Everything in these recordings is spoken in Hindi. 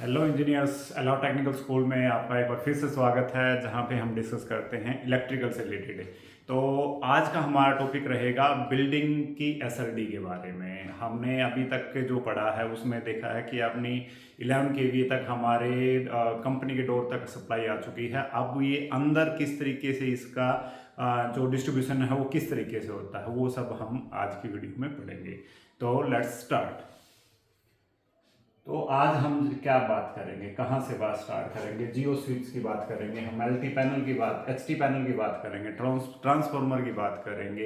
Hello engineers, allow technical school में आपका एक बार फिर से स्वागत है, जहां पे हम डिस्कस करते हैं इलेक्ट्रिकल से रिलेटेड। तो आज का हमारा टॉपिक रहेगा बिल्डिंग की एसएलडी के बारे में। हमने अभी तक के जो पढ़ा है उसमें देखा है कि अपनी 11 केवी तक हमारे कंपनी के डोर तक सप्लाई आ चुकी है। अब ये अंदर किस तरीके से इसका जो डिस्ट्रीब्यूशन है वो किस तरीके से होता है, वो सब हम आज की वीडियो में पढ़ेंगे। तो लेट्स स्टार्ट। तो आज हम क्या बात करेंगे, कहाँ से बात स्टार्ट करेंगे? जियो स्विच की बात करेंगे, हम एलटी पैनल की बात, एचटी पैनल की बात करेंगे, ट्रांसफार्मर की बात करेंगे,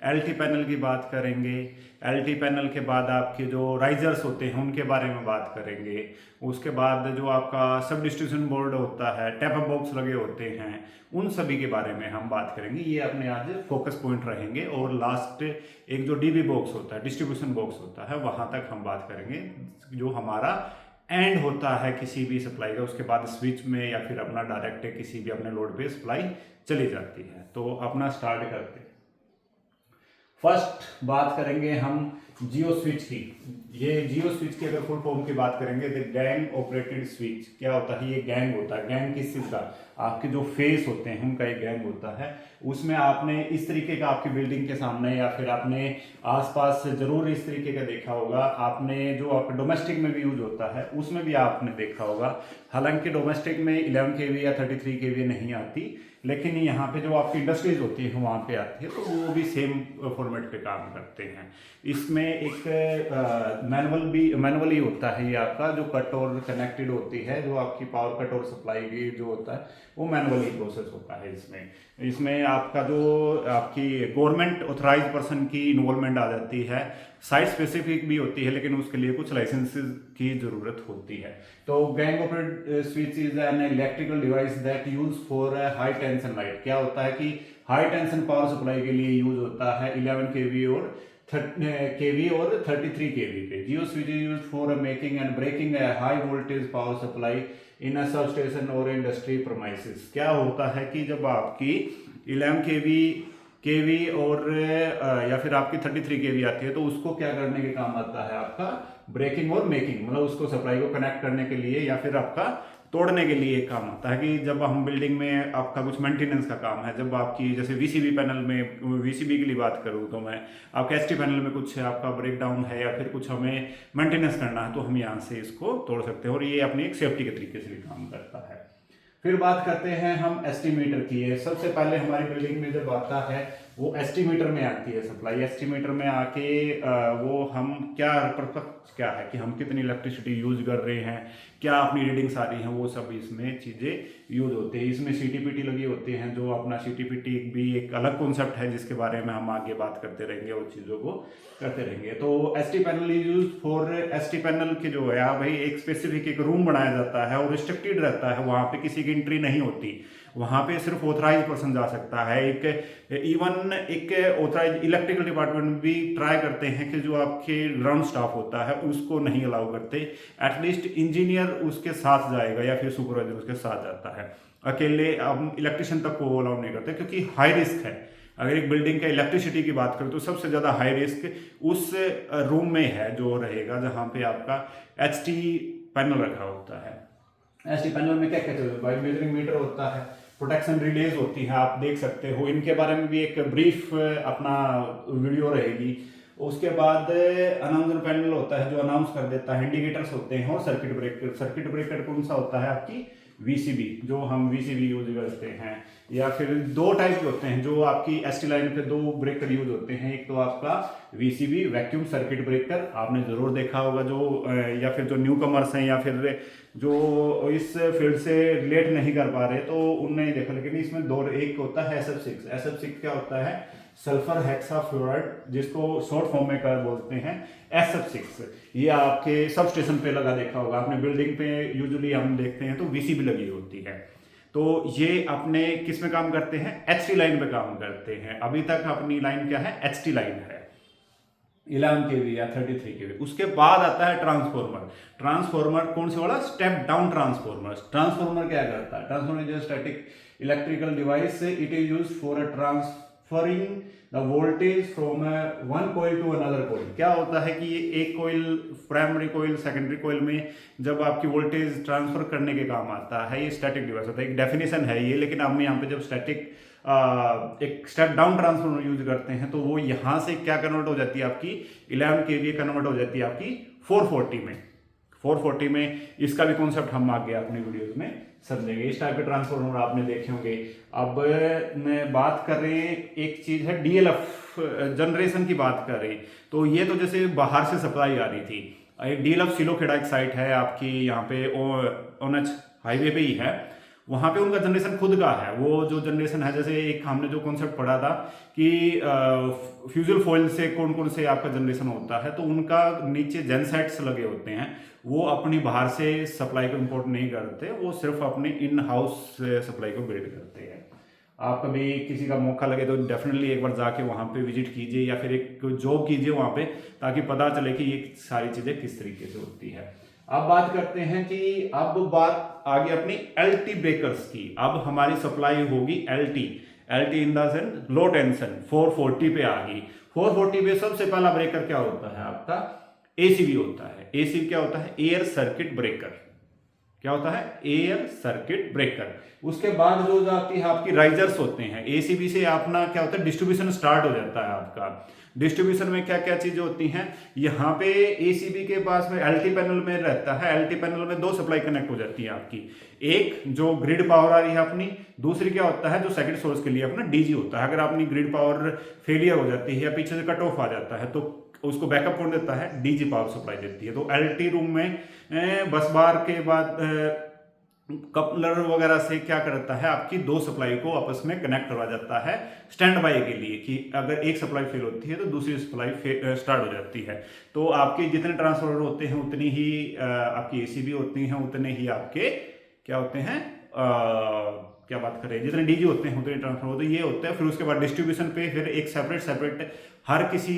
एलटी पैनल की बात करेंगे। एलटी पैनल के बाद आपके जो राइजर्स होते हैं उनके बारे में बात करेंगे। उसके बाद जो आपका सब डिस्ट्रीब्यूशन बोर्ड होता है, टैप अप बॉक्स लगे होते हैं, उन सभी के बारे में हम बात करेंगे। ये अपने आज फोकस पॉइंट रहेंगे। और लास्ट एक जो डीबी बॉक्स होता है, डिस्ट्रीब्यूशन बॉक्स होता है, वहाँ तक हम बात करेंगे, जो हमारा एंड होता है किसी भी सप्लाई का। उसके बाद स्विच में या फिर अपना डायरेक्ट किसी भी अपने लोड पे सप्लाई चली जाती है। तो अपना स्टार्ट करते हैं। फर्स्ट बात करेंगे हम जियो स्विच की। ये जियो स्विच की अगर फुल फॉर्म की बात करेंगे तो गैंग ऑपरेटेड स्विच क्या होता है? ये गैंग होता है। गैंग किस चीज़ का? आपके जो फेस होते हैं उनका एक गैंग होता है। उसमें आपने इस तरीके का आपकी बिल्डिंग के सामने या फिर आपने आसपास जरूर इस तरीके का देखा होगा। आपने जो आपका डोमेस्टिक में भी यूज होता है उसमें भी आपने देखा होगा। हालांकि डोमेस्टिक में 11 केवी या 33 केवी नहीं आती, लेकिन यहाँ पे जो आपकी इंडस्ट्रीज होती है वहाँ पे आती है, तो वो भी सेम फॉर्मेट पे काम करते हैं। इसमें एक मैनुअली होता है। ये आपका जो कट और कनेक्टेड होती है, जो आपकी पावर कट और सप्लाई की जो होता है वो मैनुअली प्रोसेस होता है। इसमें आपका जो आपकी गवर्नमेंट ऑथराइज पर्सन की इन्वॉल्वमेंट आ जाती है। साइट स्पेसिफिक भी होती है, लेकिन उसके लिए कुछ लाइसेंसेस की जरूरत होती है। तो gang operated switch is an electrical device that use for high tension light. क्या होता है कि हाई टेंशन पावर सप्लाई के लिए यूज होता है 11 केवी और 33 केवी पे। GO switch is used for making and breaking a high voltage power supply in a sub station और इंडस्ट्री प्रोमाइसिस। क्या होता है कि जब आपकी 11 केवी और या फिर आपकी 33 केवी आती है, तो उसको क्या करने के काम आता है? आपका ब्रेकिंग और मेकिंग, मतलब उसको सप्लाई को कनेक्ट करने के लिए या फिर आपका तोड़ने के लिए काम आता है। कि जब हम बिल्डिंग में आपका कुछ मेंटेनेंस का काम है, जब आपकी जैसे वीसीबी पैनल में, वीसीबी के लिए बात करूँ तो मैं आपका एसटी पैनल में कुछ आपका ब्रेक डाउन है या फिर कुछ हमें मेंटेनेंस करना है, तो हम यहाँ से इसको तोड़ सकते हैं। और ये अपनी एक सेफ्टी के तरीके से भी काम करता है। फिर बात करते हैं हम एस्टीमीटर की। सबसे पहले हमारी बिल्डिंग में जब आता है वो एस्टीमीटर में आती है सप्लाई। एस्टीमीटर में आके वो हम क्या पर्पस क्या है कि हम कितनी इलेक्ट्रिसिटी यूज कर रहे हैं, क्या अपनी रीडिंग्स आ रही हैं, वो सब इसमें चीज़ें यूज होती है। इसमें सीटीपीटी लगी होती हैं, जो अपना सीटीपीटी भी एक अलग कॉन्सेप्ट है जिसके बारे में हम आगे बात करते रहेंगे और चीज़ों को करते रहेंगे। तो ST panel use for ST panel के जो है भाई एक स्पेसिफिक एक रूम बनाया जाता है और रिस्ट्रिक्टेड रहता है, वहाँ पे किसी की एंट्री नहीं होती। वहाँ पे सिर्फ ऑथराइज पर्सन जा सकता है। इवन एक ऑथराइज इलेक्ट्रिकल डिपार्टमेंट भी ट्राई करते हैं कि जो आपके ग्राउंड स्टाफ होता है उसको नहीं अलाउ करते। एटलीस्ट इंजीनियर उसके साथ जाएगा या फिर सुपरवाइजर उसके साथ जाता है। अकेले अब इलेक्ट्रिशियन तक को अलाउ नहीं करते, क्योंकि हाई रिस्क है। अगर एक बिल्डिंग का इलेक्ट्रिसिटी की बात करें तो सबसे ज़्यादा हाई रिस्क उस रूम में है जो रहेगा जहाँ पे आपका एचटी पैनल रखा होता है। एचटी पैनल में क्या कहते हैं भाई? मेजरिंग मीटर होता है, प्रोटेक्शन रिलेज होती है, आप देख सकते हो। इनके बारे में भी एक ब्रीफ अपना वीडियो रहेगी। उसके बाद अनाउंसर पैनल होता है जो अनाउंस कर देता है, इंडिकेटर्स होते हैं, और सर्किट ब्रेकर। सर्किट ब्रेकर कौन सा होता है? आपकी वीसीबी, जो हम वीसीबी यूज करते हैं। या फिर दो टाइप के होते हैं जो आपकी एसटी लाइन पे दो ब्रेकर यूज होते हैं। एक तो आपका वीसीबी वैक्यूम सर्किट ब्रेकर, आपने जरूर देखा होगा। जो या फिर जो न्यू कमर्स हैं या फिर जो इस फील्ड से रिलेट नहीं कर पा रहे तो उनने ही देखा। लेकिन इसमें दो, एक होता है SF6। SF6 क्या होता है? सल्फर हेक्साफ्लोराइड, जिसको शॉर्ट फॉर्म में कर बोलते हैं SF6। ये आपके सब स्टेशन पे लगा देखा होगा आपने। बिल्डिंग पे यूजुअली हम देखते हैं तो वीसीबी लगी होती है। तो ये अपने किस में काम करते हैं? एचटी लाइन पे काम करते हैं। अभी तक अपनी लाइन क्या है? एचटी लाइन है, 11 केवी या 33 केवी। उसके बाद आता है ट्रांसफॉर्मर। ट्रांसफॉर्मर कौन से वाला? Step down transformer. ट्रांसफॉर्मर क्या करता है? Transformer is static electrical device, it is used for transferring the voltage from one coil to another coil. क्या होता है कि ये एक कोयल, प्राइमरी कोयल, सेकेंडरी कोयल में जब आपकी वोल्टेज ट्रांसफर करने के काम आता है, ये स्टैटिक डिवाइस होता है। एक डेफिनेशन है ये, लेकिन हम यहाँ पे जब स्टैटिक एक स्टेप डाउन ट्रांसफार्मर यूज करते हैं तो वो यहाँ से क्या कन्वर्ट हो जाती है आपकी 11 kVA कन्वर्ट हो जाती है आपकी 440 में। 440 में इसका भी कॉन्सेप्ट हम आगे अपनी वीडियोस में समझेंगे। इस टाइप के ट्रांसफार्मर आपने देखे होंगे। अब मैं बात कर रहे हैं, एक चीज है डीएलएफ जनरेशन की बात कर रहे हैं, तो ये तो जैसे बाहर से सप्लाई आ रही थी। एक डीएलएफ सिलोखेड़ा एक साइट है आपकी यहाँ पे ONH हाईवे पे ही है, वहाँ पे उनका जनरेशन खुद का है। वो जो जनरेशन है, जैसे एक हमने जो कॉन्सेप्ट पढ़ा था कि फ्यूजल फॉइल से कौन कौन से आपका जनरेशन होता है, तो उनका नीचे जेनसेट्स लगे होते हैं। वो अपनी बाहर से सप्लाई को इंपोर्ट नहीं करते, वो सिर्फ अपने इन हाउस सप्लाई को बिल्ड करते हैं। आप कभी किसी का मौका लगे तो डेफिनेटली एक बार जाके वहाँ पे विजिट कीजिए या फिर एक जॉब कीजिए वहाँ पे, ताकि पता चले कि ये सारी चीज़ें किस तरीके से होती है। अब बात करते हैं कि अब बात आगे अपनी एलटी ब्रेकर्स की। अब हमारी सप्लाई होगी LT in the sense low tension 440 पे आ गई। 440 पे सबसे पहला ब्रेकर क्या होता है आपका? एसीबी होता है। एसीबी क्या होता है? Air circuit breaker. क्या होता है? Air circuit breaker. उसके बाद जो आती है आपकी राइजर्स होते हैं। एसीबी से अपना क्या होता है? डिस्ट्रीब्यूशन स्टार्ट हो जाता है आपका। डिस्ट्रीब्यूशन में क्या क्या चीजें होती हैं? यहाँ पे एसीबी के पास में एलटी पैनल में रहता है। एलटी पैनल में दो सप्लाई कनेक्ट हो जाती है आपकी। एक जो ग्रिड पावर आ रही है अपनी, दूसरी क्या होता है जो सेकंड सोर्स के लिए अपना डीजी होता है। अगर अपनी ग्रिड पावर फेलियर हो जाती है या पीछे से कट ऑफ आ जाता है तो उसको बैकअप कौन देता है? डीजी पावर सप्लाई देती है। तो एलटी रूम में बस बार के बाद कपलर वगैरह से क्या करता है, आपकी दो सप्लाई को आपस में कनेक्ट करवा जाता है स्टैंड बाय के लिए, कि अगर एक सप्लाई फेल होती है तो दूसरी सप्लाई स्टार्ट हो जाती है। तो आपके जितने ट्रांसफार्मर होते हैं उतनी ही आपकी एसीबी होती हैं, उतने ही आपके क्या होते हैं, क्या बात करें, जितने डीजी होते हैं उतने ट्रांसफार्मर होते हैं, ये होते हैं। फिर उसके बाद डिस्ट्रीब्यूशन पे फिर एक सेपरेट हर किसी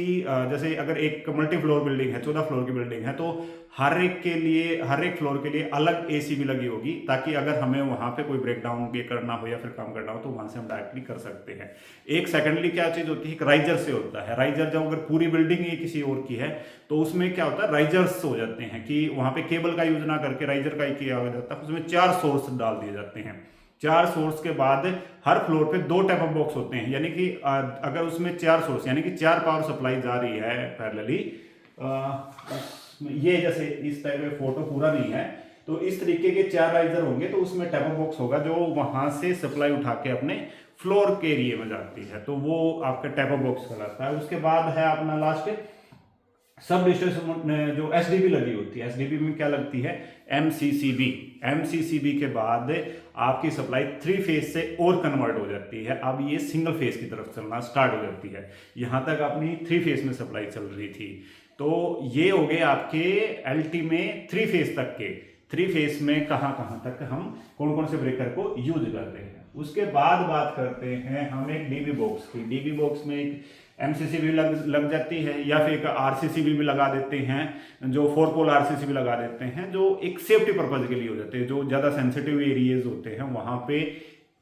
जैसे अगर एक मल्टी फ्लोर बिल्डिंग है, 14 फ्लोर की बिल्डिंग है, तो हर एक फ्लोर के लिए अलग एसीबी लगी होगी, ताकि अगर हमें वहां पे कोई ब्रेकडाउन भी करना हो या फिर काम करना हो तो वहां से हम डायरेक्टली कर सकते हैं। एक सेकेंडली क्या चीज होती है? राइजर से होता है। राइजर जब अगर पूरी बिल्डिंग ही किसी और की है तो उसमें क्या होता है? राइजर्स हो जाते हैं कि वहां पे केबल का यूज ना करके राइजर का ही किया जाता है। उसमें 4 सोर्स डाल दिए जाते हैं। 4 सोर्स के बाद हर फ्लोर पे 2 टैप ऑफ बॉक्स होते हैं, यानी कि अगर उसमें 4 सोर्स यानी कि 4 पावर सप्लाई जा रही है पैरेलली, ये जैसे इस टाइप में फोटो पूरा नहीं है, तो इस तरीके के 4 राइजर होंगे, तो उसमें टैप ऑफ बॉक्स होगा जो वहां से सप्लाई उठा के अपने फ्लोर के एरिया में जाती है, तो वो आपका टैप ऑफ बॉक्स कहलाता है। उसके बाद है अपना लास्ट सब डिस्ट्रीब्यूशन जो एसडीबी लगी होती है। एसडीबी में क्या लगती है? एमसीसीबी। एमसीसीबी के बाद आपकी सप्लाई 3 फेज से और कन्वर्ट हो जाती है। अब ये सिंगल फेज की तरफ चलना स्टार्ट हो जाती है। यहां तक अपनी 3 फेज में सप्लाई चल रही थी। तो ये हो गए आपके एलटी में 3 फेज तक के। 3 फेज में कहां तक हम कौन कौन से ब्रेकर को यूज कर रहे हैं। उसके बाद बात करते हैं हम एक डीबी बॉक्स की। डीबी बॉक्स में एक एमसीसी भी लग जाती है, या फिर एक आरसीसी भी लगा देते हैं, जो 4 पोल आरसीसी भी लगा देते हैं, जो एक सेफ्टी पर्पज के लिए हो जाते हैं। जो ज़्यादा सेंसिटिव एरियाज होते हैं वहाँ पे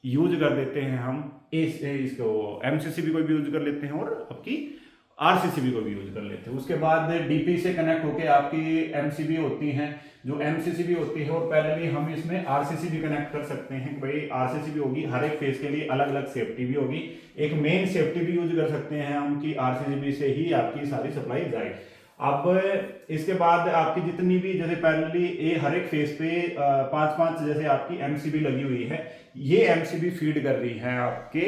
यूज कर देते हैं हम इसको एमसीसी भी कोई भी यूज कर लेते हैं और आपकी आरसीसीबी को भी यूज कर लेते हैं। उसके बाद डीपी से कनेक्ट होके आपकी एमसीबी होती हैं, जो एमसीसीबी होती है, और पैरेलली हम इसमें आरसीसी भी कनेक्ट कर सकते हैं। भाई आरसीसी भी होगी, हर एक फेज के लिए अलग अलग सेफ्टी भी होगी। एक मेन सेफ्टी भी यूज कर सकते हैं हम कि आरसीसीबी से ही आपकी सारी सप्लाई जाए। अब इसके बाद आपकी जितनी भी जैसे पैरेलली हर एक फेज पे 5-5 जैसे आपकी एमसीबी लगी हुई है, ये एमसीबी फीड कर रही है आपके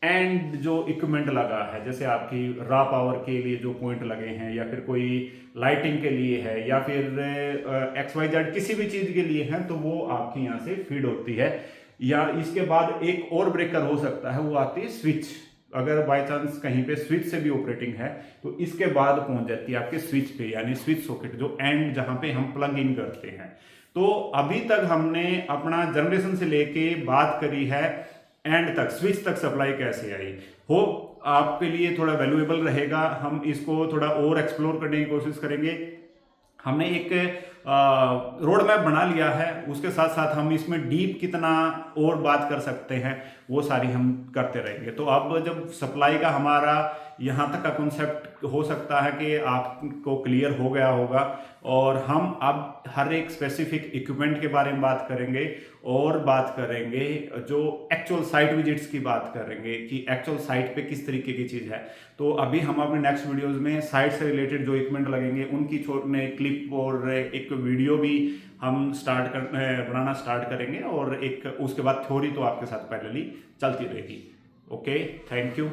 एंड जो इक्विपमेंट लगा है, जैसे आपकी रॉ पावर के लिए जो पॉइंट लगे हैं, या फिर कोई लाइटिंग के लिए है, या फिर XYZ किसी भी चीज के लिए है, तो वो आपकी यहाँ से फीड होती है। या इसके बाद एक और ब्रेकर हो सकता है, वो आती है स्विच। अगर बाय चांस कहीं पे स्विच से भी ऑपरेटिंग है तो इसके बाद पहुंच जाती है आपके स्विच पे, यानी स्विच सॉकेट जो एंड जहां पे हम प्लग इन करते हैं। तो अभी तक हमने अपना जनरेशन से लेके बात करी है एंड तक, स्विच तक सप्लाई कैसे आई। होप आपके लिए थोड़ा वैल्यूएबल रहेगा। हम इसको थोड़ा और एक्सप्लोर करने की कोशिश करेंगे। हमने एक रोड मैप बना लिया है, उसके साथ साथ हम इसमें डीप कितना और बात कर सकते हैं वो सारी हम करते रहेंगे। तो अब जब सप्लाई का हमारा यहाँ तक का कॉन्सेप्ट हो सकता है कि आपको क्लियर हो गया होगा, और हम अब हर एक स्पेसिफिक इक्विपमेंट के बारे में बात करेंगे और बात करेंगे जो एक्चुअल साइट विजिट्स की बात करेंगे कि एक्चुअल साइट पे किस तरीके की चीज़ है। तो अभी हम अपने नेक्स्ट वीडियोस में साइट से रिलेटेड जो इक्विपमेंट लगेंगे उनकी छोटे क्लिप और एक वीडियो भी हम बनाना स्टार्ट करेंगे, और एक उसके बाद थ्योरी तो आपके साथ पैरेलली चलती रहेगी। Okay, thank you.